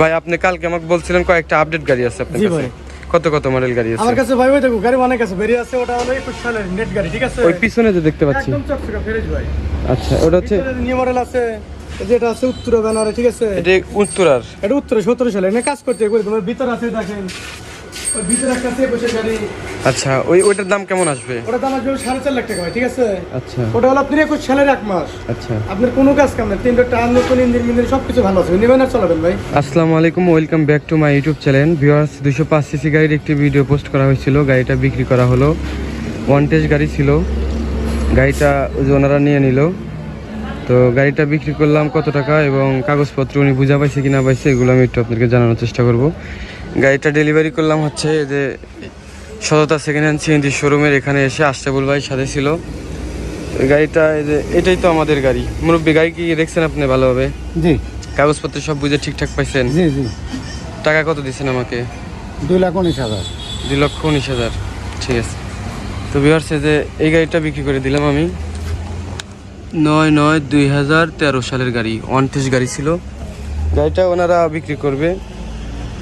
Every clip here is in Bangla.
ভাই আপনি কালকে আমাকে বলছিলেন কয়েকটা আপডেট গাড়ি আছে আপনার কাছে। কত কত মডেল গাড়ি আছে আমার কাছে? ভাই ভাই দেখো গাড়ি অনেক আছে, বেরিয়ে আছে। ওটা হলো 21 সালের নেট গাড়ি, ঠিক আছে? ওই পিছনে যে দেখতে পাচ্ছি একদম চকচকা ফ্রেশ ভাই। আচ্ছা ওটা হচ্ছে নিউ মডেল আছে, যেটা আছে উত্তরা ব্যানারে, ঠিক আছে? এটা উত্তরার, এটা উত্তরা 17 সালে এনে কাজ করতে করে তোমার ভিতর আছে, দেখেন ওই ভিতরে একটা আছে বসে গাড়ি। আচ্ছা ওইটার দাম কেমন আসবে? ওটা দাম আসবে 4.5 লাখ টাকা ভাই, ঠিক আছে? আচ্ছা ওটা হলো আপনার 21 সালের 1 মাস। আচ্ছা আপনার কোনো কাজ কাম নেই, 3টা টায়ার নতুন, ইঞ্জিন সবকিছু ভালো আছে, নেবেন আর চালাবেন ভাই। আসসালামু আলাইকুম, welcome back to my YouTube channel. Viewers, 205 CC গাড়ির একটি ভিডিও পোস্ট করা হয়েছিল। গাড়িটা বিক্রি করা হলো, ওয়ান টেস্ট গাড়ি ছিল। গাড়িটা ওনারা নিয়ে নিল। তো গাড়িটা বিক্রি করলাম কত টাকা এবং কাগজপত্র উনি বুঝা পাইছে কিনা পাইছে এগুলো আমি একটু আপনাকে জানানোর চেষ্টা করব। গাড়িটা ডেলিভারি করলাম হচ্ছে যে সততা সেকেন্ড হ্যান্ড সিএনজি শোরুমের এখানে এসে আশরাফুল ভাই সাথে ছিল। তো গাড়িটা এই যে এটাই তো আমাদের গাড়ি। মুরব্বী, গাড়ি কি দেখছেন আপনি ভালোভাবে? জি, কাগজপত্র সব বুঝে ঠিকঠাক পাইছেন? জি জি। টাকা কত দিচ্ছেন আমাকে? 2,19,000। 2,19,000, ঠিক আছে। তো ভিউয়ার্স, যে এই গাড়িটা বিক্রি করে দিলাম আমি। 9/9/2013 সালের গাড়ি, ওয়ান টেস্ট গাড়ি ছিল। গাড়িটা ওনারা বিক্রি করবে।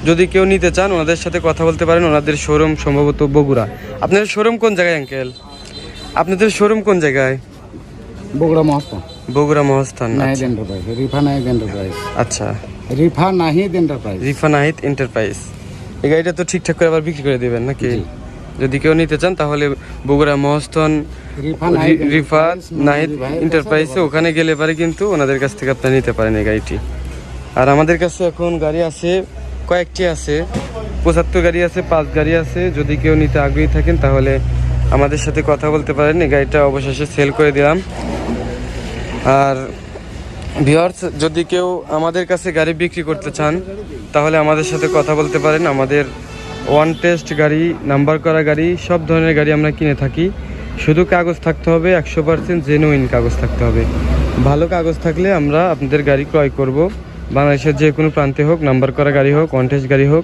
যদি কেউ নিতে চান ওনাদের সাথে কথা বলতে পারেন। ওনাদের শোরুম সম্ভবত বগুড়া। আপনাদের শোরুম কোন জায়গায় আঙ্কেল? আপনাদের শোরুম কোন জায়গায়? বগুড়া মহস্থান। বগুড়া মহস্থান। Nahid enterprise, Rifa Nahid enterprise. আচ্ছা, রিফা নাহিদ এন্টারপ্রাইজ। রিফা নাহিদ এন্টারপ্রাইজ। এই গাড়িটা তো ঠিকঠাক করে আবার বিক্রি করে দেবেন নাকি? যদি কেউ নিতে চান তাহলে বগুড়া মহস্থান রিফা নাহিদ এন্টারপ্রাইজে ওখানে গেলে পারে কিন্তু ওনাদের কাছ থেকে আপনারা নিতে পারেন এই গাড়িটি। আর আমাদের কাছে এখন গাড়ি আছে, কয়েকটি আছে, 75 গাড়ি আছে, 5 গাড়ি আছে। যদি কেউ নিতে আগ্রহী থাকেন তাহলে আমাদের সাথে কথা বলতে পারেন। এই গাড়িটা অবশেষে সেল করে দিলাম। আর ভিউয়ার্স, যদি কেউ আমাদের কাছে গাড়ি বিক্রি করতে চান তাহলে আমাদের সাথে কথা বলতে পারেন। আমাদের ওয়ান টেস্ট গাড়ি, নাম্বার করা গাড়ি, সব ধরনের গাড়ি আমরা কিনে থাকি। শুধু কাগজ থাকতে হবে, 100% জেনুইন কাগজ থাকতে হবে। ভালো কাগজ থাকলে আমরা আপনাদের গাড়ি ক্রয় করব। বাংলাদেশের যে কোনো প্রান্তে হোক, নাম্বার করা গাড়ি হোক, ওয়ান টেস্ট গাড়ি হোক,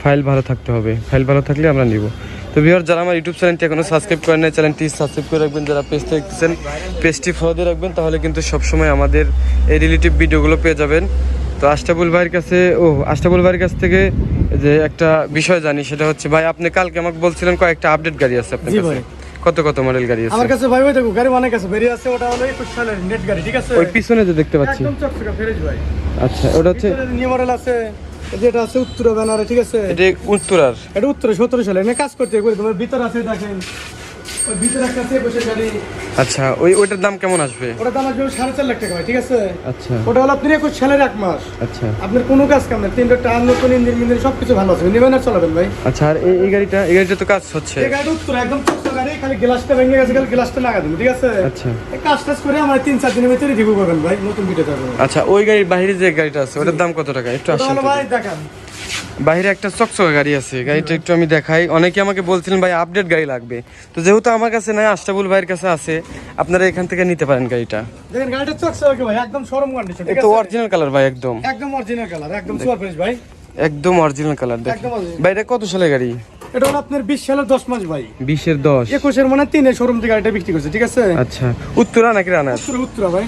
ফাইল ভালো থাকতে হবে। ফাইল ভালো থাকলে আমরা নিব। তো ভিউয়ার, যারা আমার ইউটিউব চ্যানেলটি এখনো সাবস্ক্রাইব করেন না, চ্যানেলটি সাবস্ক্রাইব করে রাখবেন। যারা পেজটা দেখতেছেন পেজটি ফলো দিয়ে রাখবেন, তাহলে কিন্তু সবসময় আমাদের এই রিলেটিভ ভিডিওগুলো পেয়ে যাবেন। তো আশরাফুল ভাইয়ের কাছ থেকে যে একটা বিষয় জানি, সেটা হচ্ছে ভাই আপনি কালকে আমাকে বলছিলেন কয়েকটা আপডেট গাড়ি আছে আপনার কাছে। কত কত মডেল গাড়ি আছে? আমার কাছে ভাই ভাই দেখো গাড়ি অনেক আছে, বেরিয়ে আছে। ওটা হলো 21 সালের নেট গাড়ি, ঠিক আছে? ওই পিছনে যে দেখতে পাচ্ছি একদম চকচকা ফ্রেশ ভাই। আচ্ছা ওটা হচ্ছে নিউ মডেল আছে, যেটা আছে উত্তরা ব্যানারে, ঠিক আছে? এটা উত্তরার, এটা উত্তরা 17 সালে এনে কাজ করতে করে তোমার ভিতর আছে, দেখেন ওই ভিতরে একটা আছে বসে গাড়ি। আচ্ছা ওইটার দাম কেমন আসবে? ওটা দাম আসবে 4.5 লাখ টাকা ভাই, ঠিক আছে? আচ্ছা ওটা হলো আপনার 21 সালের 1 মাস। আচ্ছা আপনার কোনো কাজ কাম নেই, 3টা টায়ার নতুন, ইঞ্জিন সবকিছু ভালো আছে, নেবেন আর চালাবেন ভাই। আচ্ছা। আর এই গাড়িটা তো কাজ হচ্ছে। এই গাড়িটা উত্তরা একদম চকচকা গাড়ি, খালি গ্লাসটা ভেঙে গেছে, খালি গ্লাসটা লাগা দেবেন, ঠিক আছে? আচ্ছা এই কাজ করে আমার 3-4 দিনের ভিতরে রিভিউ করবেন ভাই, নতুন ভিডিও থাকবে। আচ্ছা, ওই গাড়ির বাইরে যে গাড়িটা আছে ওটার দাম কত টাকা একটু আসেন? ভাই দেখান, বাইরে একটা চকচকা গাড়ি আছে, গাড়িটা একটু আমি দেখাই। অনেকে আমাকে বলছিলেন ভাই আপডেট গাড়ি লাগবে, তো যেহেতু আমার কাছে নাই, আশরাফুল ভাইয়ের কাছে আছে, আপনারা এখান থেকে নিতে পারেন গাড়িটা। দেখেন গাড়িটা চকচকা ভাই, একদম শোরুম কন্ডিশন, ঠিক একটু আছে? অরিজিনাল কালার ভাই, একদম অরিজিনাল কালার, একদম সুপার ফ্রেশ ভাই, একদম অরিজিনাল কালার। দেখেন একদম original। ভাই, এটা কত সালের গাড়ি? এটা হলো আপনার 20 সালের 10 মাস ভাই। 20-10 21 মানে 3 শোরুম থেকে গাড়িটা বিক্রি করছে, ঠিক আছে? আচ্ছা, উত্তরা নাকি রানার? উত্তরা ভাই,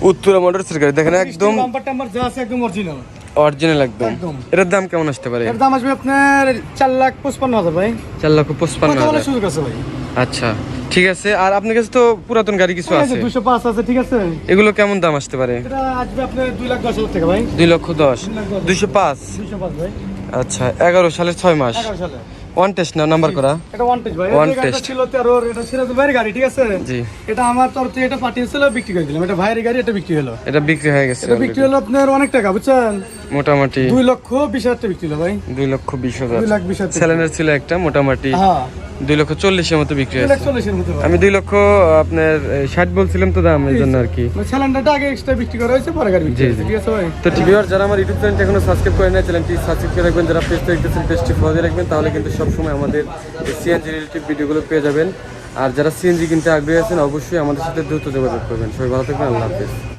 উত্তরা মোটরসের গাড়ি। দেখেন একদম বাম্পার টাম্পার যা আছে একদম অরিজিনাল। অরিজিনাল একদম। এটার দাম কেমন আসতে পারে? এর দাম আসবে আপনার 4,55,000 ভাই। 4,55,000 সুযোগ আছে ভাই। আচ্ছা ঠিক আছে। আর আপনার কাছে তো পুরাতন গাড়ি কিছু আছে, 205 আছে, ঠিক আছে? এগুলো কেমন দাম আসতে পারে? এটা আসবে আপনার 2,10,000 টাকা ভাই। 2,10,000, 205। 205 ভাই। আচ্ছা, 11 সালের 6 মাস, 11 সালে ওয়ান টেস্ট না নাম্বার করা? এটা ওয়ান টেস্ট ভাই। One এটা test। ছিল 13, এটা সিরাজুল ভাইয়ের গাড়ি, ঠিক আছে? জি। এটা আমার তরফ থেকে এটা পাঠিয়েছিল, বিক্রি করে দিলাম। এটা ভাইয়ের গাড়ি, এটা বিক্রি হলো। এটা বিক্রি হয়ে গেছে এটা বিক্রি হলো আপনার অনেক টাকা, বুঝছেন? মোটামুটি 2,20,000 টাকা বিক্রি হলো ভাই। 2,20,000। 2,20,000 স্যালেনের ছিল একটা, মোটামুটি হ্যাঁ 2,40,000 মতো বিক্রি হয়েছে। 2,40,000 মতো ভাই। আমি 2,00,000 আপনার 60 বলছিলাম তো দাম, এই জন্য আর কি। মানে স্যালেন্ডারটা আগে এক্সট্রা বিক্রি করা হয়েছে, পরে গাড়ি বিক্রি জি, হয়েছে, জি। ঠিক আছে ভাই? তো ঠিক আছে, যারা আমার ইউটিউব চ্যানেলটি এখনো সাবস্ক্রাইব করেন না, চ্যানেলটি সাবস্ক্রাইব করে রাখবেন। যারা পেজটা দেখতেছেন পেজটি ফলো দিয়ে রাখবেন, তাহলে কিন্তু সবসময় আমাদের সিএনজি রিলেটিভ ভিডিওগুলো পেয়ে যাবেন। আর যারা সিএনজি কিনতে আগ্রহী আছেন অবশ্যই আমাদের সাথে দ্রুত যোগাযোগ করবেন। সবাই ভালো থাকবেন, আল্লাহ হাফেজ।